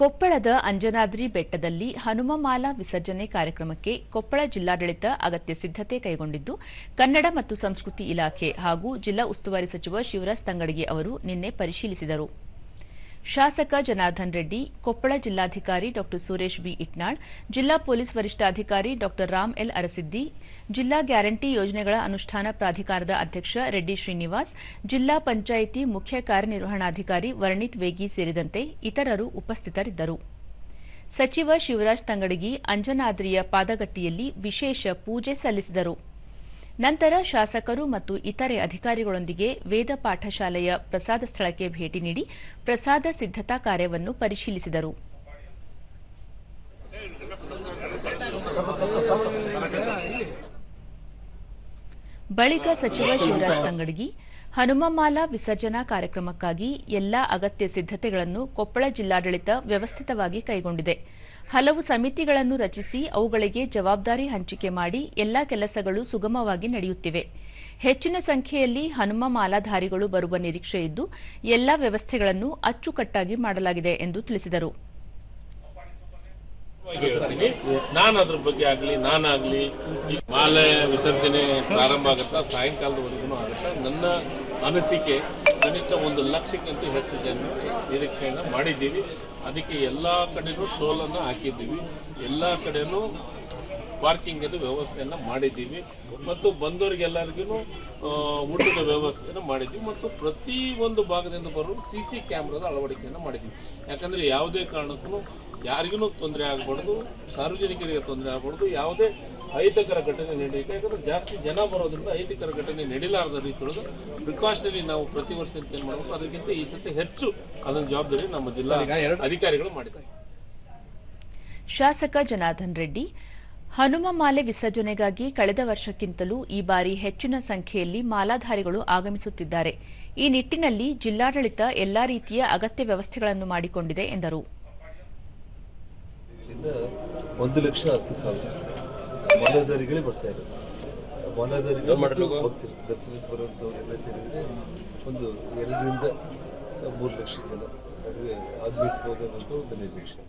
ಕೊಪ್ಪಳದ ಅಂಜನಾದ್ರಿ ಬೆಟ್ಟದಲ್ಲಿ ಹನುಮಮಾಲಾ ವಿಸರ್ಜನೆ ಕಾರ್ಯಕ್ರಮಕ್ಕೆ ಕೊಪ್ಪಳ ಜಿಲ್ಲಾಡಳಿತ ಅಗತ್ಯ ಸಿದ್ದತೆ ಕೈಗೊಂಡಿದ್ದು, ಕನ್ನಡ ಮತ್ತು ಸಂಸ್ಕೃತಿ ಇಲಾಖೆ ಹಾಗೂ ಜಿಲ್ಲಾ ಉಸ್ತುವಾರಿ ಸಚಿವ ಶಿವರಾಜ್ ತಂಗಡಗಿ ಅವರು ನಿನ್ನೆ ಪರಿಶೀಲಿಸಿದರು. ಶಾಸಕ ಜನಾರ್ದನ್ ರೆಡ್ಡಿ, ಕೊಪ್ಪಳ ಜಿಲ್ಲಾಧಿಕಾರಿ ಡಾ ಸುರೇಶ್ ಬಿ ಇಟ್ನಾಳ್, ಜಿಲ್ಲಾ ಪೊಲೀಸ್ ವರಿಷ್ಠಾಧಿಕಾರಿ ಡಾ ರಾಮ್ ಎಲ್ ಅರಸಿದ್ದಿ, ಜಿಲ್ಲಾ ಗ್ಯಾರಂಟಿ ಯೋಜನೆಗಳ ಅನುಷ್ಠಾನ ಪ್ರಾಧಿಕಾರದ ಅಧ್ಯಕ್ಷ ರೆಡ್ಡಿ ಶ್ರೀನಿವಾಸ್, ಜಿಲ್ಲಾ ಪಂಚಾಯಿತಿ ಮುಖ್ಯ ಕಾರ್ಯನಿರ್ವಹಣಾಧಿಕಾರಿ ವರ್ಣಿತ್ ವೇಗಿ ಸೇರಿದಂತೆ ಇತರರು ಉಪಸ್ಥಿತರಿದ್ದರು. ಸಚಿವ ಶಿವರಾಜ್ ತಂಗಡಗಿ ಅಂಜನಾದ್ರಿಯ ಪಾದಗಟ್ಟಿಯಲ್ಲಿ ವಿಶೇಷ ಪೂಜೆ ಸಲ್ಲಿಸಿದರು. ನಂತರ ಶಾಸಕರು ಮತ್ತು ಇತರೆ ಅಧಿಕಾರಿಗಳೊಂದಿಗೆ ವೇದ ಪಾಠಶಾಲೆಯ ಪ್ರಸಾದ ಸ್ಥಳಕ್ಕೆ ಭೇಟಿ ನೀಡಿ ಪ್ರಸಾದ ಸಿದ್ದತಾ ಕಾರ್ಯವನ್ನು ಪರಿಶೀಲಿಸಿದರು. ಬಳಿಕ ಸಚಿವ ಶಿವರಾಜ್ ತಂಗಡಗಿ ಹನುಮಮಾಲಾ ವಿಸರ್ಜನಾ ಕಾರ್ಯಕ್ರಮಕ್ಕಾಗಿ ಎಲ್ಲಾ ಅಗತ್ಯ ಸಿದ್ದತೆಗಳನ್ನು ಕೊಪ್ಪಳ ಜಿಲ್ಲಾಡಳಿತ ವ್ಯವಸ್ಥಿತವಾಗಿ ಕೈಗೊಂಡಿದೆ. ಹಲವು ಸಮಿತಿಗಳನ್ನು ರಚಿಸಿ ಅವುಗಳಿಗೆ ಜವಾಬ್ದಾರಿ ಹಂಚಿಕೆ ಮಾಡಿ ಎಲ್ಲಾ ಕೆಲಸಗಳು ಸುಗಮವಾಗಿ ನಡೆಯುತ್ತಿವೆ. ಹೆಚ್ಚಿನ ಸಂಖ್ಯೆಯಲ್ಲಿ ಹನುಮ ಮಾಲಾಧಾರಿಗಳು ಬರುವ ನಿರೀಕ್ಷೆ ಇದ್ದು ಎಲ್ಲಾ ವ್ಯವಸ್ಥೆಗಳನ್ನು ಅಚ್ಚುಕಟ್ಟಾಗಿ ಮಾಡಲಾಗಿದೆ ಎಂದು ತಿಳಿಸಿದರು. ನಾನು ಅದ್ರ ಬಗ್ಗೆ ಆಗಲಿ ನಾನಾಗಲಿ ಮಾಲೆ ವಿಸರ್ಜನೆ ಪ್ರಾರಂಭ ಆಗುತ್ತಾ ಸಾಯಂಕಾಲದವರೆಗೂ ಆಗುತ್ತಾ ನನ್ನ ಅನಿಸಿಕೆ ಕನಿಷ್ಠ 1 ಲಕ್ಷಕ್ಕಿಂತ ಹೆಚ್ಚು ಜನ ನಿರೀಕ್ಷೆಯನ್ನು ಮಾಡಿದ್ದೀವಿ. ಅದಕ್ಕೆ ಎಲ್ಲ ಕಡೆನೂ ಟೋಲನ್ನು ಹಾಕಿದ್ದೀವಿ, ಎಲ್ಲ ಕಡೆನೂ ಪಾರ್ಕಿಂಗ್ ವ್ಯವಸ್ಥೆಯನ್ನು ಮಾಡಿದ್ದೀವಿ ಮತ್ತು ಬಂದವರಿಗೆಲ್ಲರಿಗೂ ಊಟದ ವ್ಯವಸ್ಥೆಯನ್ನು ಮಾಡಿದ್ದೀವಿ ಮತ್ತು ಪ್ರತಿ ಒಂದು ಭಾಗದಿಂದ ಬರೋರು CC ಕ್ಯಾಮ್ರಾದ ಅಳವಡಿಕೆಯನ್ನು ಮಾಡಿದ್ದೀವಿ. ಯಾಕಂದರೆ ಯಾವುದೇ ಕಾರಣಕ್ಕೂ ಯಾರಿಗೂ ತೊಂದರೆ ಆಗಬಾರ್ದು, ಸಾರ್ವಜನಿಕರಿಗೆ ತೊಂದರೆ ಆಗಬಾರ್ದು, ಯಾವುದೇ ಅಹಿತಕರ ಘಟನೆ ನಡೆಯುತ್ತೆ. ಯಾಕಂದರೆ ಜಾಸ್ತಿ ಜನ ಬರೋದ್ರಿಂದ ಅಹಿತಕರ ಘಟನೆ ನಡೀಲಾರದ ರೀತಿಯೊಳಗೆ ಪ್ರಿಕಾಷನರಿ ನಾವು ಪ್ರತಿ ವರ್ಷ ಏನು ಮಾಡಬೇಕು, ಅದಕ್ಕಿಂತ ಈ ಸತಿ ಹೆಚ್ಚು ಅದನ್ನ ಜವಾಬ್ದಾರಿ ನಮ್ಮ ಜಿಲ್ಲಾ ಅಧಿಕಾರಿಗಳು ಮಾಡಿದ್ದಾರೆ. ಶಾಸಕ ಜನಾರ್ದನ್ ರೆಡ್ಡಿ, ಹನುಮಮಾಲೆ ವಿಸರ್ಜನೆಗಾಗಿ ಕಳೆದ ವರ್ಷಕ್ಕಿಂತಲೂ ಈ ಬಾರಿ ಹೆಚ್ಚಿನ ಸಂಖ್ಯೆಯಲ್ಲಿ ಮಾಲಾಧಾರಿಗಳು ಆಗಮಿಸುತ್ತಿದ್ದಾರೆ. ಈ ನಿಟ್ಟಿನಲ್ಲಿ ಜಿಲ್ಲಾಡಳಿತ ಎಲ್ಲಾ ರೀತಿಯ ಅಗತ್ಯ ವ್ಯವಸ್ಥೆಗಳನ್ನು ಮಾಡಿಕೊಂಡಿದೆ ಎಂದರು. 1,10,000 ಮಾಲಾಧಾರಿಗಳೇ ಬರ್ತಾ ಇದ್ದಾರೆ. ಮಾಲಾಧಾರಿಗಳು ಭಕ್ತರು ದರ್ಶನಕ್ಕೆ ಬರುವಂಥವರೆಲ್ಲ ಸೇರಿದರೆ 2 ರಿಂದ 3 ಲಕ್ಷ ಜನ ಆಗಮಿಸಬಹುದು ಅನ್ನೋದು ಒಂದು ನಿರೀಕ್ಷೆ.